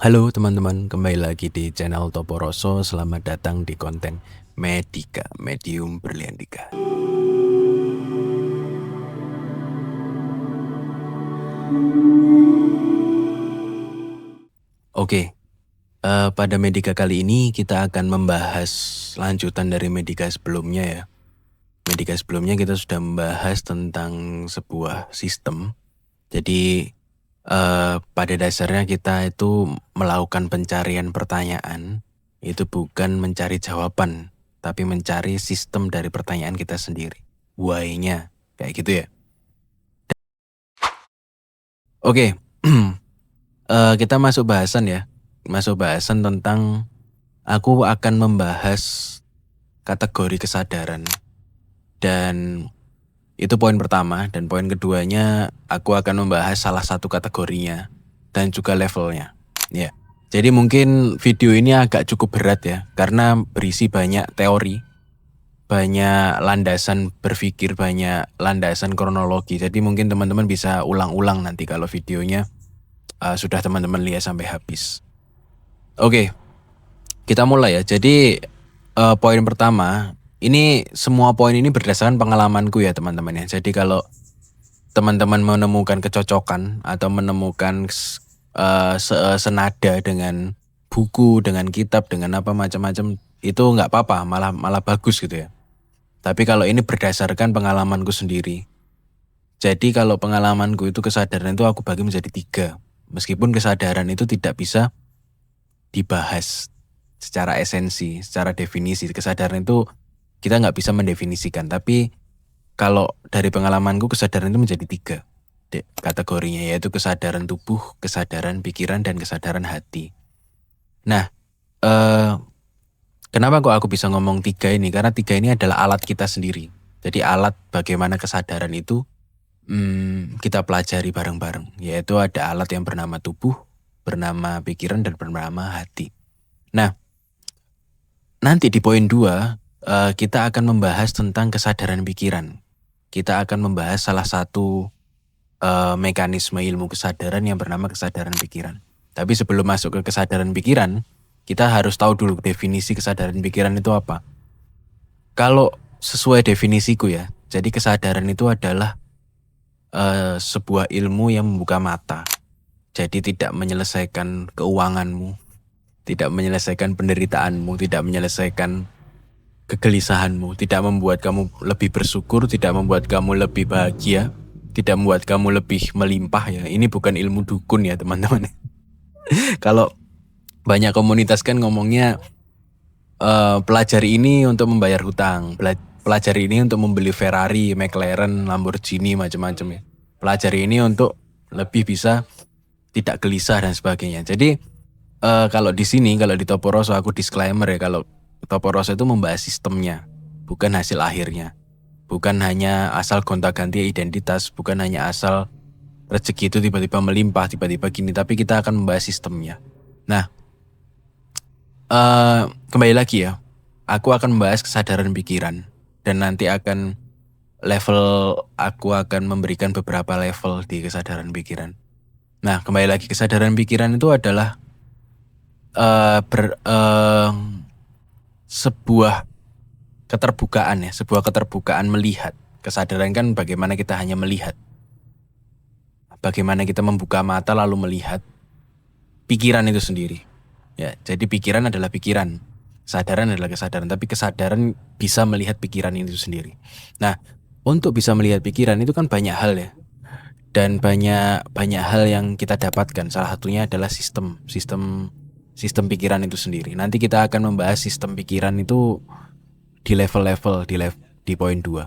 Halo teman-teman, kembali lagi di channel Toporoso. Selamat datang di konten Medika, Medium Berliandika. Oke, pada Medika kali ini kita akan membahas lanjutan dari Medika sebelumnya ya. Medika sebelumnya kita sudah membahas tentang sebuah sistem. Jadi pada dasarnya kita itu melakukan pencarian pertanyaan, itu bukan mencari jawaban, tapi mencari sistem dari pertanyaan kita sendiri. Why-nya, kayak gitu ya. Oke, kita masuk bahasan ya. Masuk bahasan tentang aku akan membahas kategori kesadaran. Dan itu poin pertama, dan poin keduanya aku akan membahas salah satu kategorinya dan juga levelnya. Ya. Jadi mungkin video ini agak cukup berat ya, karena berisi banyak teori, banyak landasan berpikir, banyak landasan kronologi. Jadi mungkin teman-teman bisa ulang-ulang nanti kalau videonya sudah teman-teman lihat sampai habis. Oke, kita mulai ya. Jadi poin pertama, ini semua poin ini berdasarkan pengalamanku ya teman-teman ya. Jadi kalau teman-teman menemukan kecocokan atau menemukan senada dengan buku, dengan kitab, dengan apa macam-macam, itu nggak apa-apa, malah bagus gitu ya. Tapi kalau ini berdasarkan pengalamanku sendiri. Jadi kalau pengalamanku itu kesadaran itu aku bagi menjadi 3. Meskipun kesadaran itu tidak bisa dibahas secara esensi, secara definisi. Kesadaran itu kita nggak bisa mendefinisikan. Tapi kalau dari pengalamanku kesadaran itu menjadi 3 kategorinya, yaitu kesadaran tubuh, kesadaran pikiran, dan kesadaran hati. Nah, kenapa kok aku bisa ngomong 3 ini? Karena 3 ini adalah alat kita sendiri. Jadi alat bagaimana kesadaran itu kita pelajari bareng-bareng. Yaitu ada alat yang bernama tubuh, bernama pikiran, dan bernama hati. Nah, nanti di poin 2 kita akan membahas tentang kesadaran pikiran. Kita akan membahas salah satu mekanisme ilmu kesadaran yang bernama kesadaran pikiran. Tapi sebelum masuk ke kesadaran pikiran, kita harus tahu dulu definisi kesadaran pikiran itu apa. Kalau sesuai definisiku ya, jadi kesadaran itu adalah sebuah ilmu yang membuka mata. Jadi tidak menyelesaikan keuanganmu, tidak menyelesaikan penderitaanmu, tidak menyelesaikan kegelisahanmu, tidak membuat kamu lebih bersyukur, tidak membuat kamu lebih bahagia, tidak membuat kamu lebih melimpah ya. Ini bukan ilmu dukun ya teman-teman. Kalau banyak komunitas kan ngomongnya pelajari ini untuk membayar hutang, pelajari ini untuk membeli Ferrari, McLaren, Lamborghini macam-macam ya. Pelajari ini untuk lebih bisa tidak gelisah dan sebagainya. Jadi kalau di sini, kalau di Toporoso aku disclaimer ya, kalau Toporoso itu membahas sistemnya, bukan hasil akhirnya. Bukan hanya asal gonta-ganti identitas, bukan hanya asal rezeki itu tiba-tiba melimpah, tiba-tiba gini, tapi kita akan membahas sistemnya. Nah, kembali lagi ya, aku akan membahas kesadaran pikiran, dan nanti aku akan memberikan beberapa level di kesadaran pikiran. Nah, kembali lagi, kesadaran pikiran itu adalah sebuah keterbukaan ya, sebuah keterbukaan melihat. Kesadaran kan bagaimana kita hanya melihat. Bagaimana kita membuka mata lalu melihat pikiran itu sendiri. Ya, jadi pikiran adalah pikiran. Kesadaran adalah kesadaran, tapi kesadaran bisa melihat pikiran itu sendiri. Nah, untuk bisa melihat pikiran itu kan banyak hal ya. Dan banyak hal yang kita dapatkan. Salah satunya adalah sistem pikiran itu sendiri. Nanti kita akan membahas sistem pikiran itu di level-level di poin 2.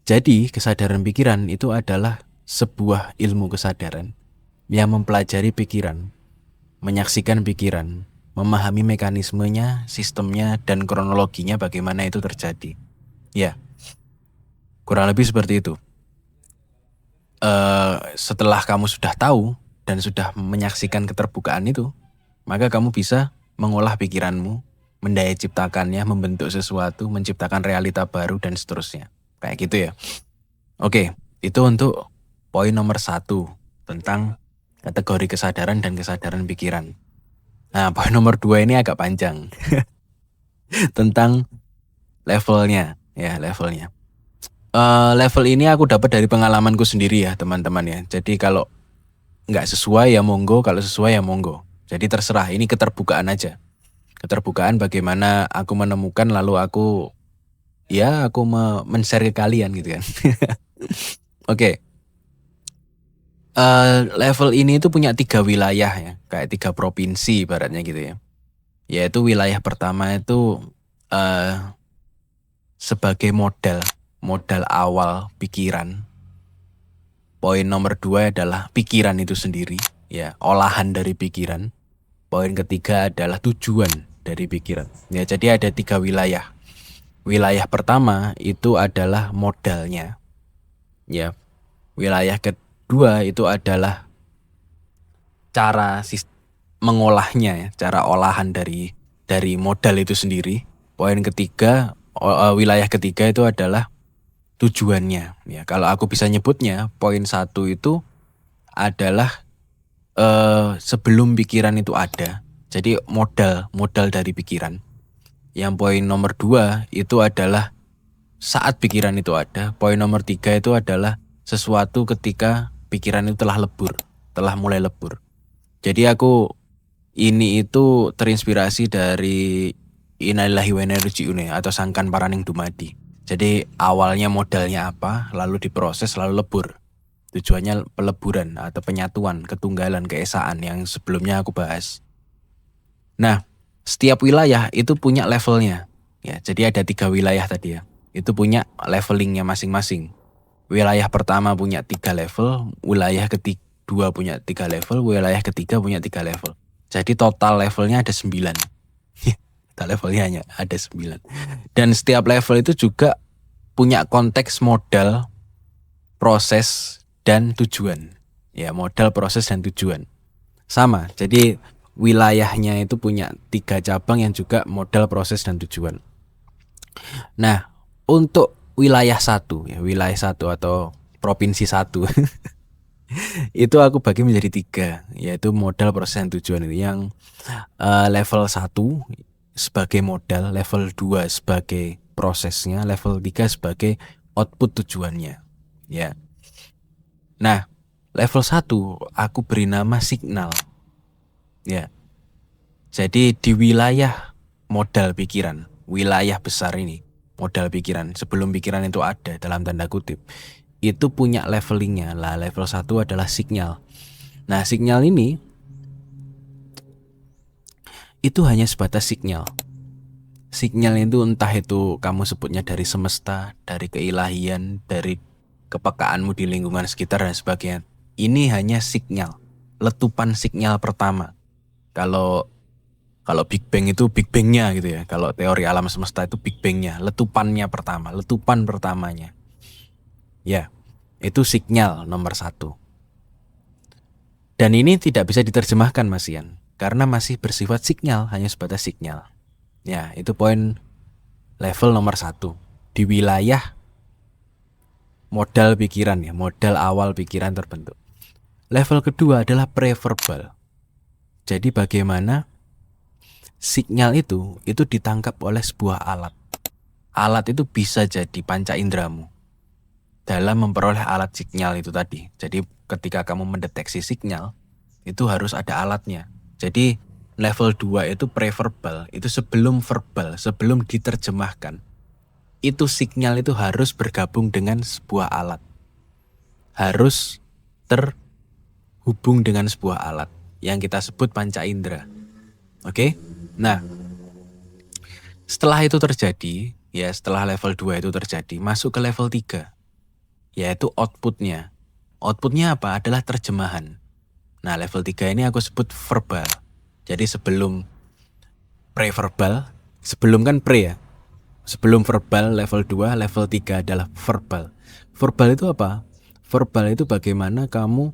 Jadi kesadaran pikiran itu adalah sebuah ilmu kesadaran yang mempelajari pikiran, menyaksikan pikiran, memahami mekanismenya, sistemnya, dan kronologinya bagaimana itu terjadi. Ya, kurang lebih seperti itu. Setelah kamu sudah tahu dan sudah menyaksikan keterbukaan itu, maka kamu bisa mengolah pikiranmu, mendaya ciptakannya, membentuk sesuatu, menciptakan realita baru, dan seterusnya. Kayak gitu ya. Oke, itu untuk poin nomor 1 tentang kategori kesadaran dan kesadaran pikiran. Nah, poin nomor 2 ini agak panjang tentang levelnya, ya levelnya. Level ini aku dapat dari pengalamanku sendiri ya teman-teman ya. Jadi kalau nggak sesuai ya monggo, kalau sesuai ya monggo. Jadi terserah, ini keterbukaan aja. Keterbukaan bagaimana aku menemukan lalu aku men-share ke kalian gitu kan. Oke. Level ini itu punya 3 wilayah ya, kayak 3 provinsi ibaratnya gitu ya. Yaitu wilayah pertama itu sebagai modal awal pikiran. Poin nomor 2 adalah pikiran itu sendiri, ya, olahan dari pikiran. Poin ketiga adalah tujuan dari pikiran. Ya, jadi ada 3 wilayah. Wilayah pertama itu adalah modalnya. Ya, wilayah kedua itu adalah cara mengolahnya ya, cara olahan dari modal itu sendiri. Poin ketiga, wilayah ketiga itu adalah tujuannya. Ya, kalau aku bisa nyebutnya, poin 1 itu adalah sebelum pikiran itu ada. Jadi modal dari pikiran. Yang poin nomor 2 itu adalah saat pikiran itu ada. Poin nomor 3 itu adalah sesuatu ketika pikiran itu telah mulai lebur. Jadi ini itu terinspirasi dari Innalillahi wa inna ilaihi raji'un atau Sangkan Paraning Dumadi. Jadi awalnya modalnya apa, lalu diproses, lalu lebur. Tujuannya peleburan atau penyatuan, ketunggalan, keesaan yang sebelumnya aku bahas. Nah, setiap wilayah itu punya levelnya. Ya, jadi ada 3 wilayah tadi ya. Itu punya levelingnya masing-masing. Wilayah pertama punya 3 level, wilayah kedua punya 3 level, wilayah ketiga punya 3 level. Jadi total levelnya ada 9. Total levelnya hanya ada 9. Dan setiap level itu juga punya konteks modal, proses, dan tujuan. Ya, modal, proses, dan tujuan. Sama, jadi wilayahnya itu punya 3 cabang yang juga modal, proses, dan tujuan. Nah, untuk wilayah 1 atau provinsi 1 itu aku bagi menjadi 3, yaitu modal, proses, dan tujuan itu. Yang level 1 sebagai modal, level 2 sebagai prosesnya, level 3 sebagai output tujuannya. Ya. Nah, level 1 aku beri nama signal. Ya. Jadi di wilayah modal pikiran, wilayah besar ini, modal pikiran, sebelum pikiran itu ada dalam tanda kutip, itu punya levelingnya. Lah, level 1 adalah signal. Nah, signal ini itu hanya sebatas signal. Signal itu entah itu kamu sebutnya dari semesta, dari keilahian, dari kepekaanmu di lingkungan sekitar dan sebagainya. Ini hanya signal, letupan signal pertama. Kalau Big Bang itu Big Bang-nya gitu ya. Kalau teori alam semesta itu Big Bang-nya, letupannya pertama, letupan pertamanya. Ya, itu signal nomor 1. Dan ini tidak bisa diterjemahkan Mas Ian, karena masih bersifat signal, hanya sebatas signal. Ya, itu poin level nomor 1. Di wilayah modal pikiran ya, modal awal pikiran terbentuk. Level kedua adalah preverbal. Jadi bagaimana signal itu ditangkap oleh sebuah alat. Alat itu bisa jadi panca indramu dalam memperoleh alat signal itu tadi. Jadi ketika kamu mendeteksi signal, itu harus ada alatnya. Jadi level 2 itu preverbal, itu sebelum verbal, sebelum diterjemahkan. Itu signal itu harus bergabung dengan sebuah alat. Harus terhubung dengan sebuah alat yang kita sebut panca indera. Oke? Nah, setelah itu terjadi, ya setelah level 2 itu terjadi, masuk ke level 3, yaitu outputnya. Outputnya apa? Adalah terjemahan. Nah, level 3 ini aku sebut verbal. Jadi sebelum preverbal, sebelum kan pre ya. Sebelum verbal level 2, level 3 adalah verbal. Verbal itu apa? Verbal itu bagaimana kamu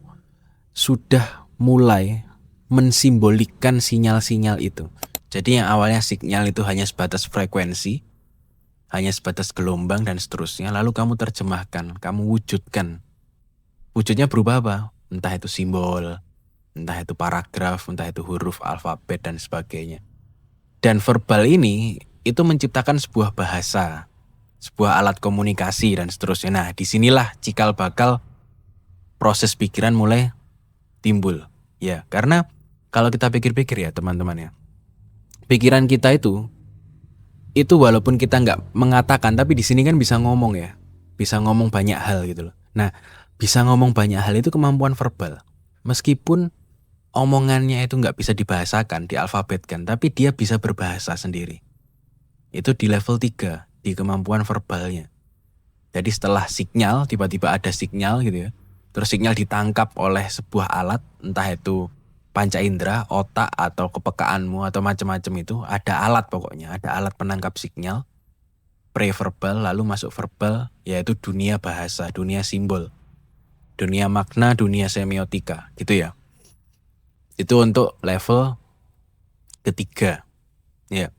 sudah mulai mensimbolikkan sinyal-sinyal itu. Jadi yang awalnya sinyal itu hanya sebatas frekuensi, hanya sebatas gelombang dan seterusnya, lalu kamu terjemahkan, kamu wujudkan. Wujudnya berubah apa? Entah itu simbol, Entah itu paragraf, entah itu huruf, alfabet, dan sebagainya. Dan verbal ini itu menciptakan sebuah bahasa, sebuah alat komunikasi, dan seterusnya. Nah, disinilah cikal bakal proses pikiran mulai timbul. Ya, karena kalau kita pikir-pikir ya teman-teman ya, pikiran kita itu walaupun kita nggak mengatakan, tapi di sini kan bisa ngomong ya, bisa ngomong banyak hal gitu loh. Nah, bisa ngomong banyak hal itu kemampuan verbal. Meskipun omongannya itu nggak bisa dibahasakan, dialfabetkan, tapi dia bisa berbahasa sendiri. Itu di level 3, di kemampuan verbalnya. Jadi setelah sinyal, tiba-tiba ada sinyal gitu ya. Terus sinyal ditangkap oleh sebuah alat, entah itu panca indera, otak, atau kepekaanmu, atau macam-macam itu. Ada alat pokoknya, ada alat penangkap sinyal, preverbal, lalu masuk verbal, yaitu dunia bahasa, dunia simbol, dunia makna, dunia semiotika, gitu ya. Itu untuk level ketiga. Ya.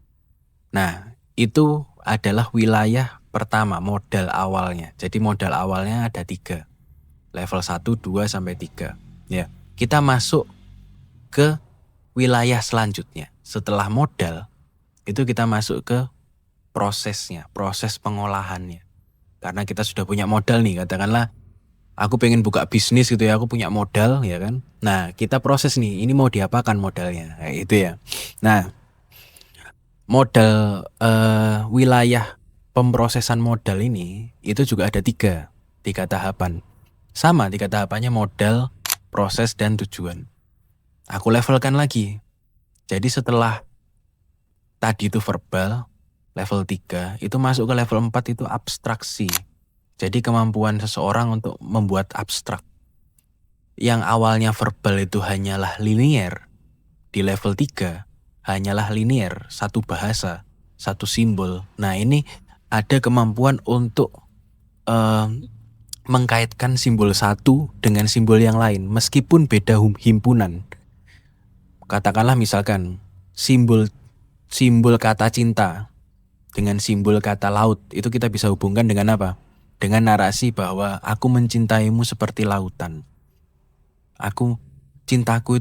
Nah, itu adalah wilayah pertama, modal awalnya. Jadi modal awalnya ada 3. Level 1, 2, sampai 3. Ya. Kita masuk ke wilayah selanjutnya. Setelah modal, itu kita masuk ke prosesnya, proses pengolahannya. Karena kita sudah punya modal nih, katakanlah aku pengen buka bisnis gitu ya, aku punya modal ya kan. Nah, kita proses nih, ini mau diapakan modalnya, kayak itu ya. Nah, modal wilayah pemrosesan modal ini itu juga ada 3 tahapan. Sama 3 tahapannya, modal, proses, dan tujuan. Aku levelkan lagi. Jadi setelah tadi itu verbal, level 3, itu masuk ke level 4 itu abstraksi. Jadi kemampuan seseorang untuk membuat abstrak. Yang awalnya verbal itu hanyalah linier, di level 3 hanyalah linier, satu bahasa, satu simbol. Nah, ini ada kemampuan untuk mengkaitkan simbol satu dengan simbol yang lain, meskipun beda himpunan. Katakanlah misalkan simbol kata cinta dengan simbol kata laut, itu kita bisa hubungkan dengan apa? Dengan narasi bahwa aku mencintaimu seperti lautan. Cintaku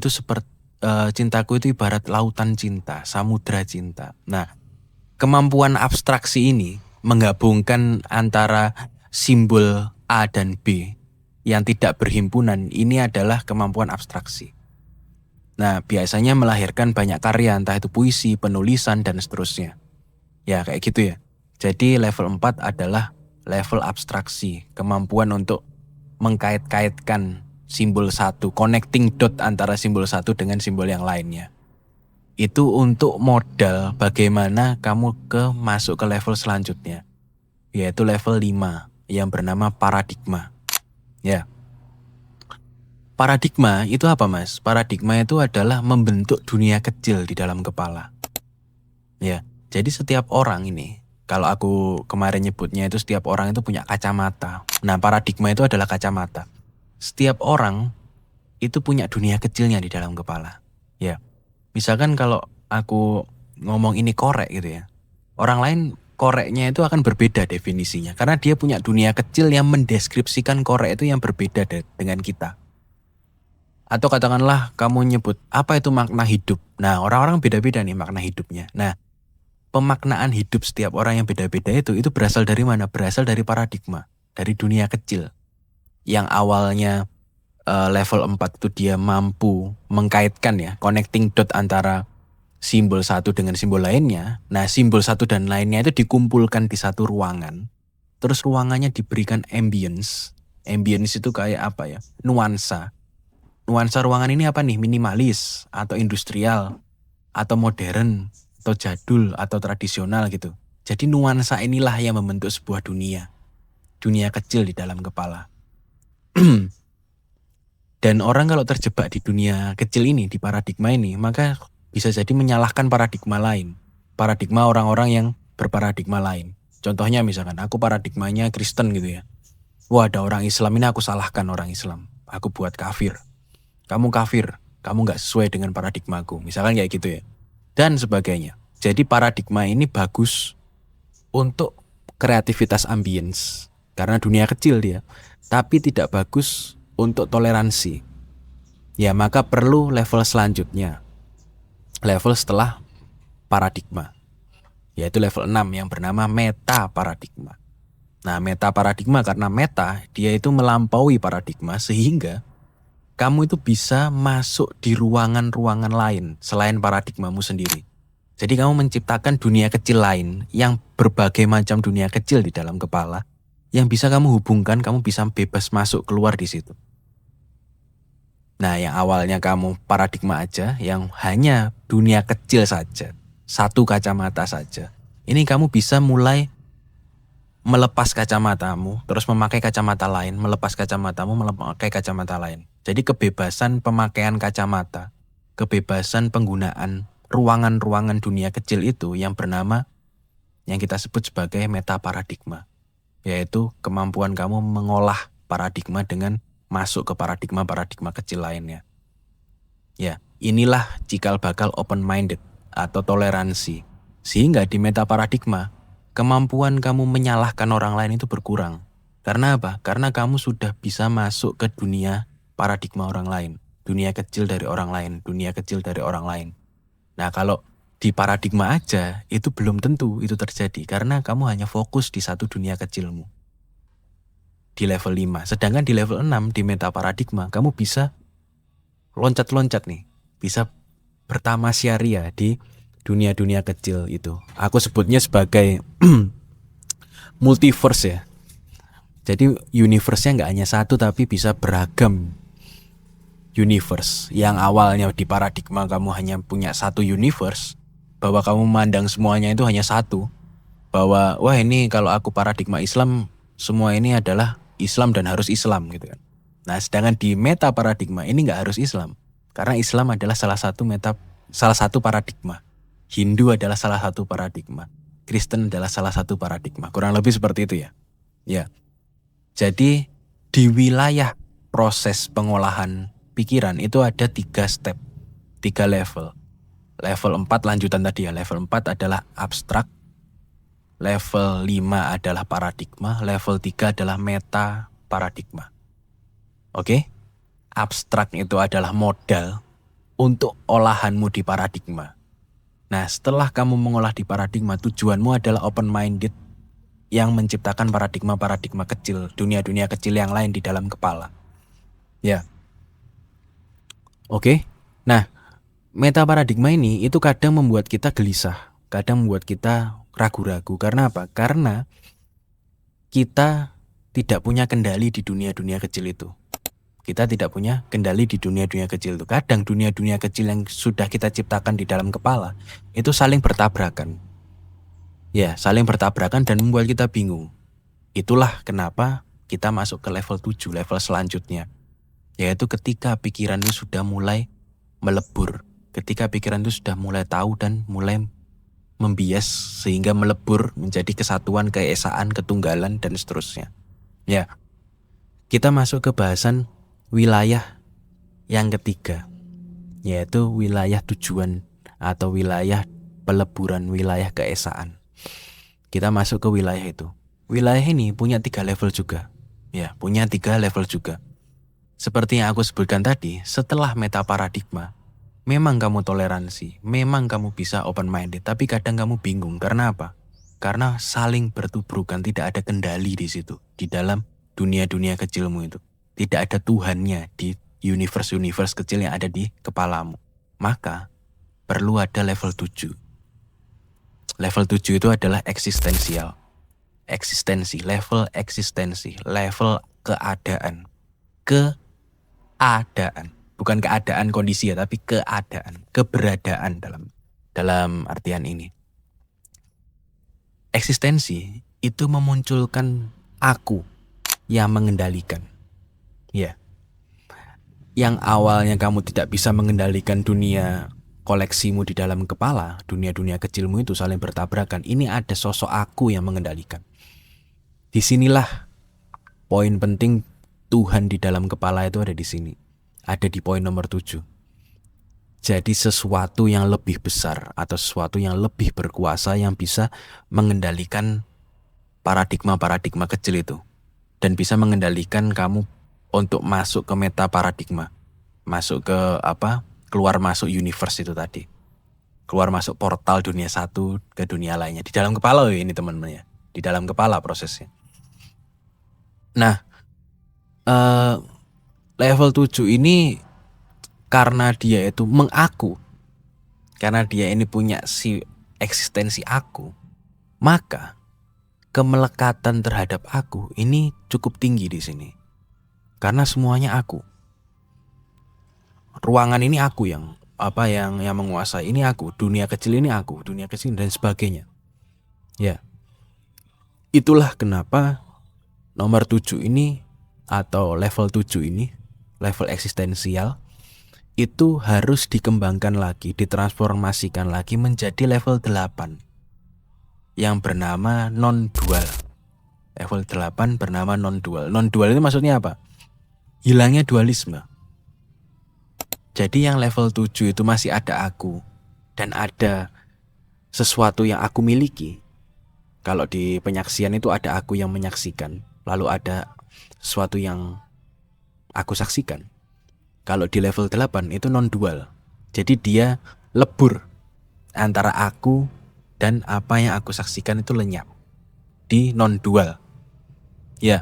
itu ibarat lautan cinta, samudra cinta. Nah, kemampuan abstraksi ini menggabungkan antara simbol A dan B yang tidak berhimpunan, ini adalah kemampuan abstraksi. Nah, biasanya melahirkan banyak karya, entah itu puisi, penulisan, dan seterusnya. Ya, kayak gitu ya. Jadi level 4 adalah level abstraksi, kemampuan untuk mengkait-kaitkan simbol satu, connecting dot antara simbol satu dengan simbol yang lainnya. Itu untuk modal bagaimana kamu masuk ke level selanjutnya, yaitu level 5 yang bernama paradigma. Ya. Paradigma itu apa, Mas? Paradigma itu adalah membentuk dunia kecil di dalam kepala. Ya. Jadi setiap orang ini, kalau aku kemarin nyebutnya itu setiap orang itu punya kacamata. Nah, paradigma itu adalah kacamata. Setiap orang itu punya dunia kecilnya di dalam kepala. Ya. Misalkan kalau aku ngomong ini korek gitu ya. Orang lain koreknya itu akan berbeda definisinya. Karena dia punya dunia kecil yang mendeskripsikan korek itu yang berbeda dengan kita. Atau katakanlah kamu nyebut apa itu makna hidup. Nah, orang-orang beda-beda nih makna hidupnya. Nah, pemaknaan hidup setiap orang yang beda-beda itu berasal dari mana? Berasal dari paradigma, dari dunia kecil. Yang awalnya level 4 itu dia mampu mengkaitkan ya, connecting dot antara simbol satu dengan simbol lainnya. Nah, simbol satu dan lainnya itu dikumpulkan di satu ruangan. Terus ruangannya diberikan ambience. Ambience itu kayak apa ya? Nuansa. Nuansa ruangan ini apa nih? Minimalis, atau industrial, atau modern, atau jadul, atau tradisional gitu. Jadi nuansa inilah yang membentuk sebuah dunia. Dunia kecil di dalam kepala. Dan orang kalau terjebak di dunia kecil ini, di paradigma ini, maka bisa jadi menyalahkan paradigma lain. Paradigma orang-orang yang berparadigma lain. Contohnya misalkan aku paradigmanya Kristen gitu ya. Wah, ada orang Islam, ini aku salahkan orang Islam. Aku buat kafir. Kamu kafir, kamu gak sesuai dengan paradigmaku. Misalkan kayak gitu ya. Dan sebagainya. Jadi paradigma ini bagus untuk kreativitas ambience. Karena dunia kecil dia. Tapi tidak bagus untuk toleransi. Ya, maka perlu level selanjutnya. Level setelah paradigma, yaitu level 6 yang bernama meta paradigma. Nah, meta paradigma karena meta, dia itu melampaui paradigma sehingga kamu itu bisa masuk di ruangan-ruangan lain selain paradigmamu sendiri. Jadi kamu menciptakan dunia kecil lain yang berbagai macam dunia kecil di dalam kepala yang bisa kamu hubungkan, kamu bisa bebas masuk keluar di situ. Nah, yang awalnya kamu paradigma aja, yang hanya dunia kecil saja, satu kacamata saja. Ini kamu bisa mulai melepas kacamatamu, terus memakai kacamata lain, melepas kacamatamu, memakai kacamata lain. Jadi kebebasan pemakaian kacamata, kebebasan penggunaan ruangan-ruangan dunia kecil itu yang bernama, yang kita sebut sebagai meta paradigma. Yaitu kemampuan kamu mengolah paradigma dengan masuk ke paradigma-paradigma kecil lainnya. Ya, inilah cikal bakal open-minded atau toleransi. Sehingga di meta paradigma, kemampuan kamu menyalahkan orang lain itu berkurang. Karena apa? Karena kamu sudah bisa masuk ke dunia paradigma orang lain. Dunia kecil dari orang lain, dunia kecil dari orang lain. Nah, kalau di paradigma aja, itu belum tentu itu terjadi. Karena kamu hanya fokus di satu dunia kecilmu. Di level 5. Sedangkan di level 6, di meta paradigma, kamu bisa loncat-loncat nih. Bisa bertamasyaria di dunia-dunia kecil itu. Aku sebutnya sebagai multiverse ya. Jadi universe-nya nggak hanya satu tapi bisa beragam universe. Yang awalnya di paradigma kamu hanya punya satu universe, bahwa kamu memandang semuanya itu hanya satu. Bahwa wah ini kalau aku paradigma Islam, semua ini adalah Islam dan harus Islam gitu kan. Nah, sedangkan di meta paradigma ini nggak harus Islam. Karena Islam adalah salah satu paradigma. Hindu adalah salah satu paradigma. Kristen adalah salah satu paradigma. Kurang lebih seperti itu ya. Ya. Jadi di wilayah proses pengolahan pikiran itu ada 3 step, 3 level. Level 4 lanjutan tadi ya. Level 4 adalah abstrak. Level 5 adalah paradigma. Level 3 adalah meta paradigma. Oke? Abstrak itu adalah modal untuk olahanmu di paradigma. Nah, setelah kamu mengolah di paradigma, tujuanmu adalah open-minded yang menciptakan paradigma-paradigma kecil, dunia-dunia kecil yang lain di dalam kepala. Ya. Oke. Nah, meta paradigma ini itu kadang membuat kita gelisah, kadang membuat kita ragu-ragu. Karena apa? Karena kita tidak punya kendali di dunia-dunia kecil itu. Kita tidak punya kendali di dunia-dunia kecil itu. Kadang dunia-dunia kecil yang sudah kita ciptakan di dalam kepala itu saling bertabrakan. Ya, saling bertabrakan dan membuat kita bingung. Itulah kenapa kita masuk ke level 7, level selanjutnya. Yaitu ketika pikiran itu sudah mulai melebur. Ketika pikiran itu sudah mulai tahu dan mulai membias sehingga melebur menjadi kesatuan, keesaan, ketunggalan, dan seterusnya. Ya, kita masuk ke bahasan wilayah yang ketiga, yaitu wilayah tujuan atau wilayah peleburan, wilayah keesaan. Kita masuk ke wilayah itu. Wilayah ini punya 3 level juga. Ya, punya 3 level juga. Seperti yang aku sebutkan tadi, setelah meta paradigma, memang kamu toleransi, memang kamu bisa open-minded, tapi kadang kamu bingung. Karena apa? Karena saling bertubrukan, tidak ada kendali di situ, di dalam dunia-dunia kecilmu itu. Tidak ada Tuhannya di universe-universe kecil yang ada di kepalamu. Maka perlu ada level 7. Level 7 itu adalah eksistensial. Eksistensi, level eksistensi, level keadaan. Keadaan. Bukan keadaan kondisi ya, tapi keadaan, keberadaan dalam artian ini. Eksistensi itu memunculkan aku yang mengendalikan. Ya. Yang awalnya kamu tidak bisa mengendalikan dunia koleksimu di dalam kepala, dunia-dunia kecilmu itu saling bertabrakan. Ini ada sosok aku yang mengendalikan. Disinilah poin penting Tuhan di dalam kepala itu ada di sini. Ada di poin nomor 7. Jadi sesuatu yang lebih besar atau sesuatu yang lebih berkuasa yang bisa mengendalikan paradigma-paradigma kecil itu. Dan bisa mengendalikan kamu untuk masuk ke meta paradigma. masuk ke keluar masuk universe itu tadi. Keluar masuk portal dunia satu ke dunia lainnya. Di dalam kepala ini teman-teman ya. Di dalam kepala prosesnya. Nah, level 7 ini karena dia itu mengaku. Karena dia ini punya si eksistensi aku. Maka kemelekatan terhadap aku ini cukup tinggi di sini. Karena semuanya aku. Ruangan ini aku yang menguasai, ini aku, dunia kecil ini aku, dunia kecil dan sebagainya. Ya. Itulah kenapa nomor 7 ini atau level 7 ini, level eksistensial itu harus dikembangkan lagi, ditransformasikan lagi menjadi level 8 yang bernama non-dual. Level 8 bernama non-dual. Non-dual itu maksudnya apa? Hilangnya dualisme. Jadi yang level 7 itu masih ada aku dan ada sesuatu yang aku miliki. Kalau di penyaksian itu ada aku yang menyaksikan, lalu ada sesuatu yang aku saksikan. Kalau di level 8 itu non-dual. Jadi dia lebur antara aku dan apa yang aku saksikan itu lenyap. Di non-dual. Ya.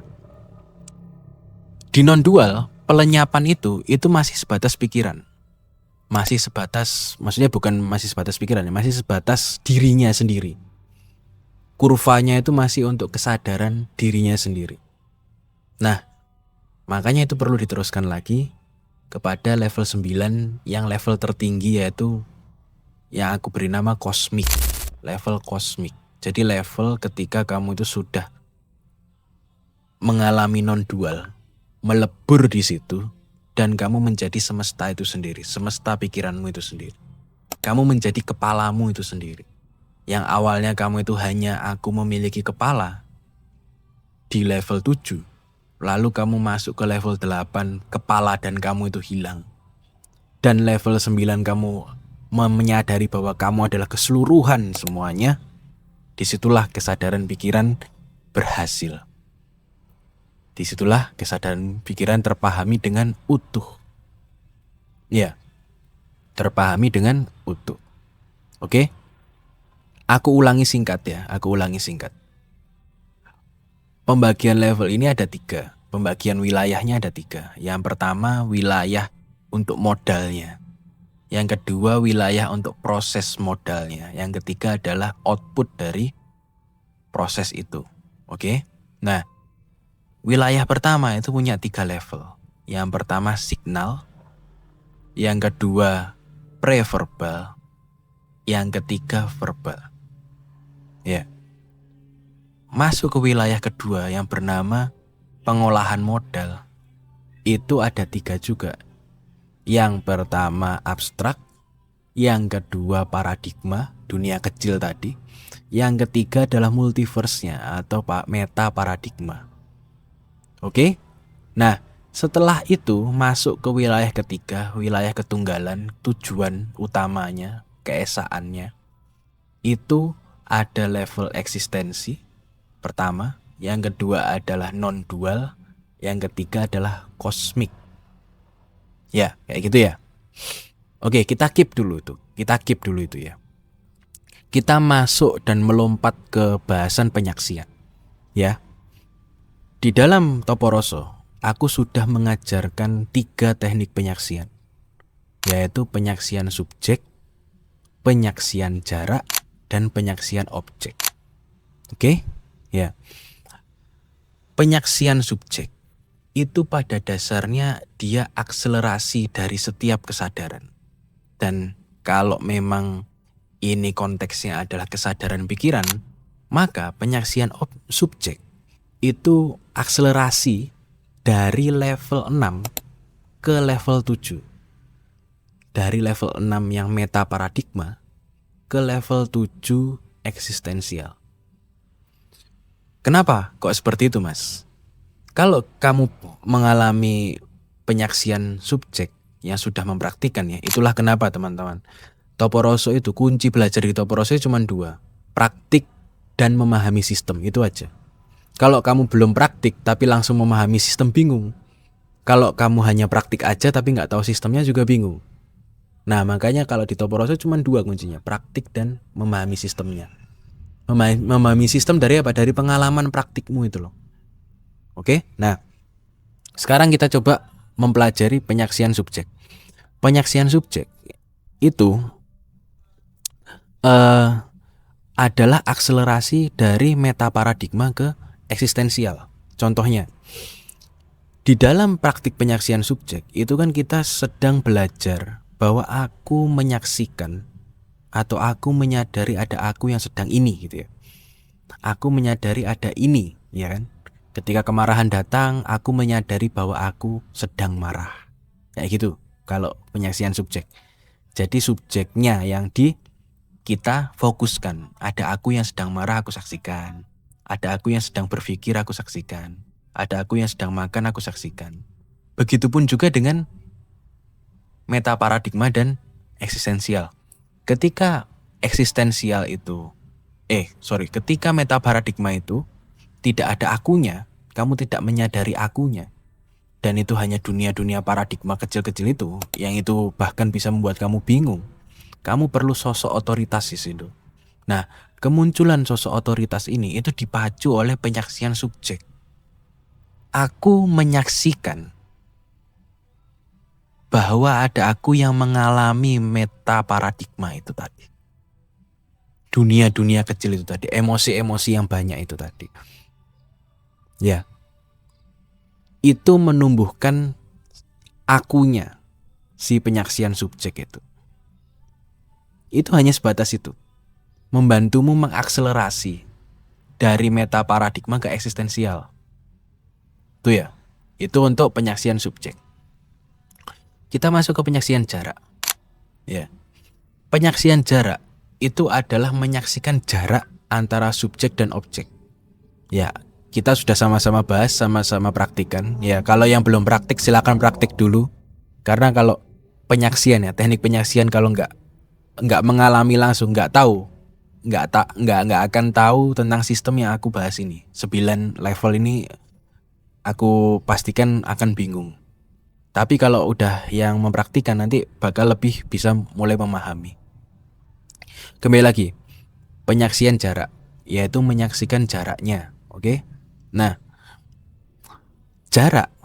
Di non-dual pelenyapan itu masih sebatas pikiran. Masih sebatas, maksudnya bukan masih sebatas pikiran, masih sebatas dirinya sendiri. Kurvanya itu masih untuk kesadaran dirinya sendiri. Nah, makanya itu perlu diteruskan lagi kepada level 9 yang level tertinggi, yaitu yang aku beri nama kosmik. Level kosmik. Jadi level ketika kamu itu sudah mengalami non-dual, melebur di situ, dan kamu menjadi semesta itu sendiri, semesta pikiranmu itu sendiri. Kamu menjadi kepalamu itu sendiri. Yang awalnya kamu itu hanya aku memiliki kepala di level 7, lalu kamu masuk ke level 8, kepala dan kamu itu hilang. Dan level 9 kamu menyadari bahwa kamu adalah keseluruhan semuanya. Disitulah kesadaran pikiran berhasil. Disitulah kesadaran pikiran terpahami dengan utuh. Ya, terpahami dengan utuh. Oke? Aku ulangi singkat ya, Pembagian level ini ada 3. Pembagian wilayahnya ada 3. Yang pertama wilayah untuk modalnya. Yang kedua wilayah untuk proses modalnya. Yang ketiga adalah output dari proses itu. Oke? Nah, wilayah pertama itu punya 3 level. Yang pertama signal, yang kedua preverbal, yang ketiga verbal. Ya. Masuk ke wilayah kedua yang bernama pengolahan modal. Itu ada 3 juga. Yang pertama abstrak, yang kedua paradigma, dunia kecil tadi, yang ketiga adalah multiverse-nya atau meta paradigma. Oke? Nah, setelah itu masuk ke wilayah ketiga, wilayah ketunggalan, tujuan utamanya, keesaannya. Itu ada level eksistensi pertama, yang kedua adalah non-dual, yang ketiga adalah kosmik. Ya, kayak gitu ya. Oke, kita keep dulu itu ya. Kita masuk dan melompat ke bahasan penyaksian. Ya. Di dalam Toporoso, aku sudah mengajarkan 3 teknik penyaksian, yaitu penyaksian subjek, penyaksian jarak, dan penyaksian objek. Oke? Ya. Penyaksian subjek itu pada dasarnya dia akselerasi dari setiap kesadaran. Dan kalau memang ini konteksnya adalah kesadaran pikiran, maka penyaksian subjek itu akselerasi dari level 6 ke level 7. Dari level 6 yang meta paradigma ke level 7 eksistensial. Kenapa kok seperti itu, Mas? Kalau kamu mengalami penyaksian subjek yang sudah mempraktikkan ya, itulah kenapa teman-teman. Toporoso itu, kunci belajar di Toporoso cuma 2. Praktik dan memahami sistem, itu aja. Kalau kamu belum praktik tapi langsung memahami sistem, bingung. Kalau kamu hanya praktik aja tapi nggak tahu sistemnya juga bingung. Nah makanya kalau di Toporoso cuma 2 kuncinya, praktik dan memahami sistemnya. Memahami sistem dari apa? Dari pengalaman praktikmu itu loh. Oke, nah sekarang kita coba mempelajari penyaksian subjek. Penyaksian subjek itu adalah akselerasi dari metaparadigma ke eksistensial. Contohnya, di dalam praktik penyaksian subjek itu kan kita sedang belajar bahwa aku menyaksikan atau aku menyadari ada aku yang sedang ini gitu ya. Aku menyadari ada ini, ya kan? Ketika kemarahan datang, aku menyadari bahwa aku sedang marah. Kayak gitu kalau penyaksian subjek. Jadi subjeknya yang kita fokuskan. Ada aku yang sedang marah, aku saksikan. Ada aku yang sedang berpikir, aku saksikan. Ada aku yang sedang makan, aku saksikan. Begitupun juga dengan metaparadigma dan eksistensial. Ketika eksistensial itu, ketika metaparadigma itu tidak ada akunya, kamu tidak menyadari akunya, dan itu hanya dunia-dunia paradigma kecil-kecil itu, yang itu bahkan bisa membuat kamu bingung. Kamu perlu sosok otoritas di situ. Nah, kemunculan sosok otoritas ini itu dipacu oleh penyaksian subjek. Aku menyaksikan bahwa ada aku yang mengalami metaparadigma itu tadi. Dunia-dunia kecil itu tadi, emosi-emosi yang banyak itu tadi. Ya. Itu menumbuhkan akunya si penyaksian subjek itu. Itu hanya sebatas itu. Membantumu mengakselerasi dari metaparadigma ke eksistensial. Itu ya. Itu untuk penyaksian subjek. Kita masuk ke penyaksian jarak. Ya. Penyaksian jarak itu adalah menyaksikan jarak antara subjek dan objek. Ya, kita sudah sama-sama bahas, sama-sama praktikan. Ya, kalau yang belum praktik silakan praktik dulu. Karena kalau penyaksian ya, teknik penyaksian kalau nggak mengalami langsung, nggak tahu, nggak akan tahu tentang sistem yang aku bahas ini. 9 level ini aku pastikan akan bingung. Tapi kalau udah yang mempraktikkan nanti bakal lebih bisa mulai memahami. Kembali lagi, penyaksian jarak, yaitu menyaksikan jaraknya, oke? Nah, jaraknya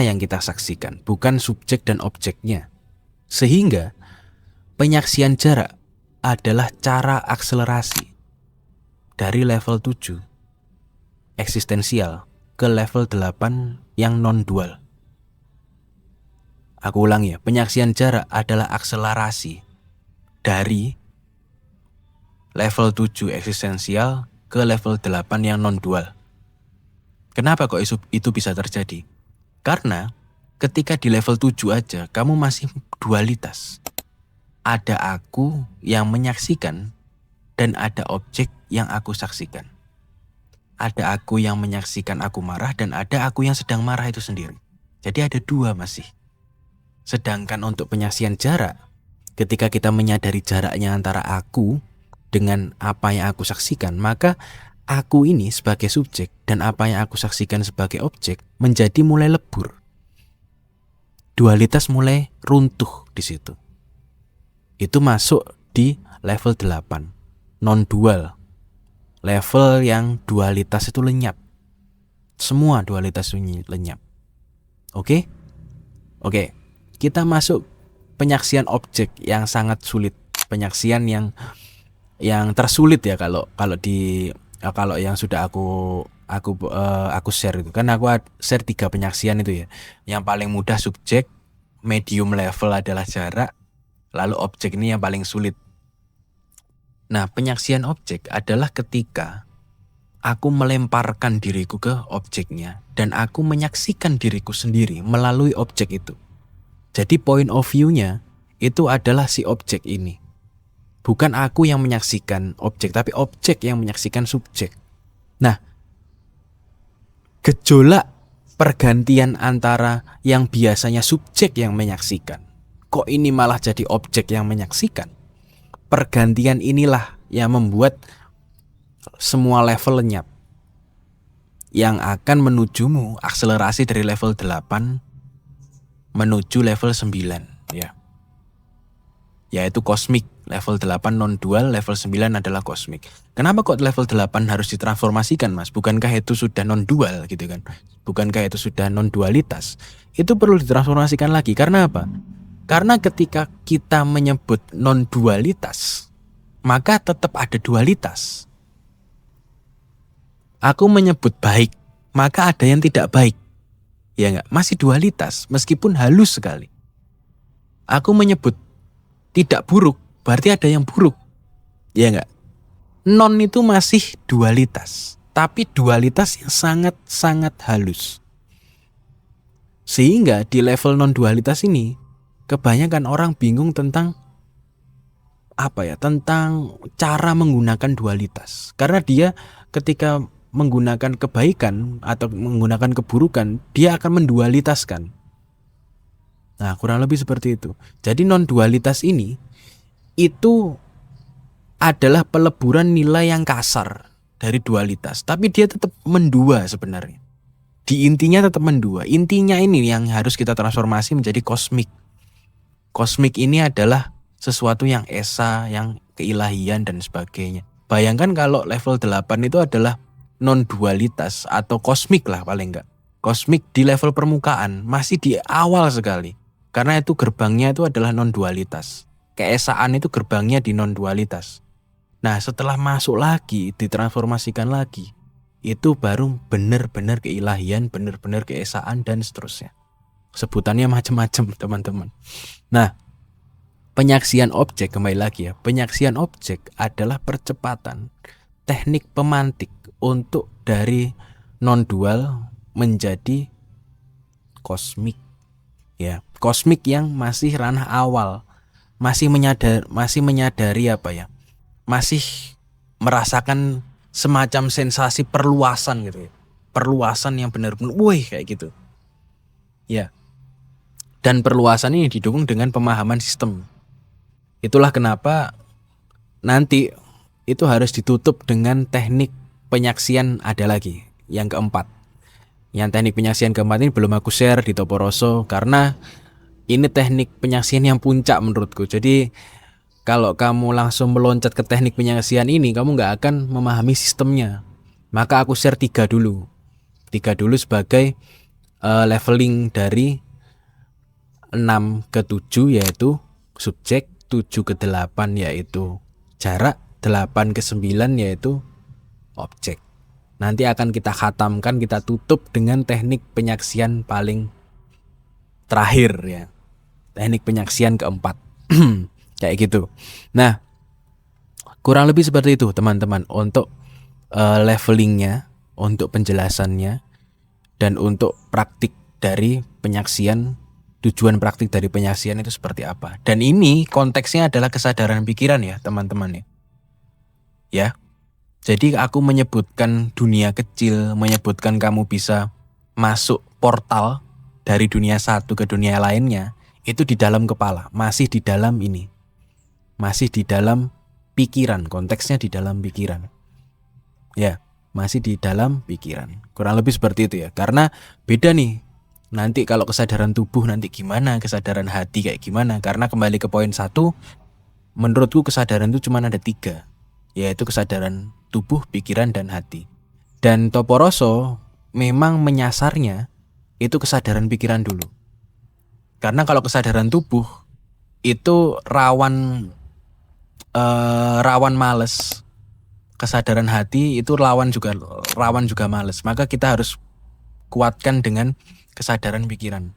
yang kita saksikan, bukan subjek dan objeknya. Sehingga penyaksian jarak adalah cara akselerasi dari level 7 eksistensial ke level 8 yang non-dual. Aku ulang ya, penyaksian jarak adalah akselerasi dari level 7 eksistensial ke level 8 yang non-dual. Kenapa kok itu bisa terjadi? Karena ketika di level 7 aja kamu masih dualitas. Ada aku yang menyaksikan dan ada objek yang aku saksikan. Ada aku yang menyaksikan aku marah dan ada aku yang sedang marah itu sendiri. Jadi ada 2 masih. Sedangkan untuk penyaksian jarak, ketika kita menyadari jaraknya antara aku dengan apa yang aku saksikan, maka aku ini sebagai subjek dan apa yang aku saksikan sebagai objek menjadi mulai lebur. Dualitas mulai runtuh di situ. Itu masuk di level 8, non-dual. Level yang dualitas itu lenyap. Semua dualitas itu lenyap. Oke? Kita masuk penyaksian objek yang sangat sulit. Penyaksian yang tersulit ya kalau yang sudah aku share itu. Kan aku share 3 penyaksian itu ya. Yang paling mudah subjek, medium level adalah jarak, lalu objek ini yang paling sulit. Nah, penyaksian objek adalah ketika aku melemparkan diriku ke objeknya dan aku menyaksikan diriku sendiri melalui objek itu. Jadi point of view-nya itu adalah si objek ini. Bukan aku yang menyaksikan objek, tapi objek yang menyaksikan subjek. Nah, gejolak pergantian antara yang biasanya subjek yang menyaksikan, kok ini malah jadi objek yang menyaksikan. Pergantian inilah yang membuat semua level lenyap. yang akan menujumu akselerasi dari level 8 menuju level 9 ya. Yaitu kosmik. Level 8 non-dual, level 9 adalah kosmik. Kenapa kok level 8 harus ditransformasikan, Mas? Bukankah itu sudah non-dual gitu kan? Bukankah itu sudah non-dualitas? Itu perlu ditransformasikan lagi. Karena apa? Karena ketika kita menyebut non-dualitas, maka tetap ada dualitas. Aku menyebut baik, maka ada yang tidak baik. Ya enggak? Masih dualitas, meskipun halus sekali. Aku menyebut tidak buruk, berarti ada yang buruk. Ya enggak? Non itu masih dualitas, tapi dualitas yang sangat-sangat halus. Sehingga di level non-dualitas ini, kebanyakan orang bingung tentang tentang cara menggunakan dualitas. Karena dia ketika menggunakan kebaikan atau menggunakan keburukan, dia akan mendualitaskan. Nah, kurang lebih seperti itu. Jadi non-dualitas ini itu adalah peleburan nilai yang kasar dari dualitas, tapi dia tetap mendua sebenarnya. Di intinya tetap mendua. Intinya ini yang harus kita transformasi menjadi kosmik. Kosmik ini adalah sesuatu yang esa, yang keilahian dan sebagainya. Bayangkan kalau level 8 itu adalah non-dualitas atau kosmik lah paling enggak. Kosmik di level permukaan, masih di awal sekali. Karena itu gerbangnya itu adalah non-dualitas. Keesaan itu gerbangnya di non-dualitas. Nah, setelah masuk lagi, ditransformasikan lagi, itu baru benar-benar keilahian, benar-benar keesaan dan seterusnya. Sebutannya macam-macam, teman-teman. Nah, penyaksian objek, kembali lagi ya. Penyaksian objek adalah percepatan teknik pemantik untuk dari non-dual menjadi kosmik. Ya, kosmik yang masih ranah awal, masih menyadari masih merasakan semacam sensasi perluasan gitu ya. Perluasan yang benar-benar kayak gitu. Ya. Dan perluasan ini didukung dengan pemahaman sistem. Itulah kenapa nanti itu harus ditutup dengan teknik penyaksian ada lagi, yang keempat. Yang teknik penyaksian keempat ini belum aku share di Toporoso karena ini teknik penyaksian yang puncak menurutku. Jadi kalau kamu langsung meloncat ke teknik penyaksian ini, kamu nggak akan memahami sistemnya. Maka aku share 3 dulu. 3 dulu sebagai leveling dari 6 ke 7 yaitu subjek, 7 ke 8 yaitu jarak, 8 ke 9 yaitu objek. Nanti akan kita khatamkan, kita tutup dengan teknik penyaksian paling terakhir ya. Teknik penyaksian keempat. Kayak gitu. Nah, kurang lebih seperti itu teman-teman untuk levelingnya, untuk penjelasannya, dan untuk praktik dari penyaksian. Tujuan praktik dari penyaksian itu seperti apa. Dan ini konteksnya adalah kesadaran pikiran ya teman-teman ya. Ya. Jadi aku menyebutkan dunia kecil, menyebutkan kamu bisa masuk portal dari dunia satu ke dunia lainnya, itu di dalam kepala, masih di dalam ini. Masih di dalam pikiran, konteksnya di dalam pikiran. Ya, masih di dalam pikiran. Kurang lebih seperti itu ya. Karena beda nih. Nanti kalau kesadaran tubuh nanti gimana, kesadaran hati kayak gimana. Karena kembali ke poin 1, menurutku kesadaran itu cuma ada 3. Yaitu kesadaran tubuh, pikiran, dan hati. Dan Toporoso memang menyasarnya itu kesadaran pikiran dulu. Karena kalau kesadaran tubuh itu rawan males. Kesadaran hati itu rawan juga males. Maka kita harus kuatkan dengan kesadaran pikiran.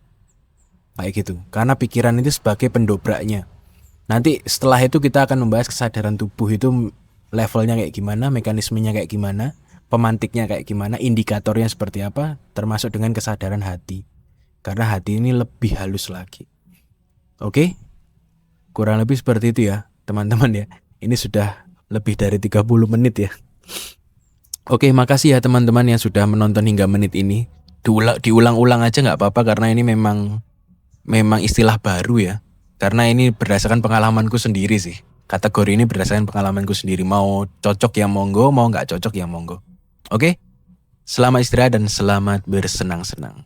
Kayak gitu. Karena pikiran itu sebagai pendobraknya. Nanti setelah itu kita akan membahas kesadaran tubuh itu levelnya kayak gimana, mekanismenya kayak gimana, pemantiknya kayak gimana, indikatornya seperti apa, termasuk dengan kesadaran hati. Karena hati ini lebih halus lagi. Oke? Kurang lebih seperti itu ya, teman-teman ya. Ini sudah lebih dari 30 menit ya. Oke, makasih ya teman-teman yang sudah menonton hingga menit ini. Diulang-ulang aja nggak apa-apa karena ini memang istilah baru ya. Karena ini berdasarkan pengalamanku sendiri sih. Kategori ini berdasarkan pengalamanku sendiri. Mau cocok yang monggo, mau nggak cocok yang monggo. Oke? Selamat istirahat dan selamat bersenang-senang.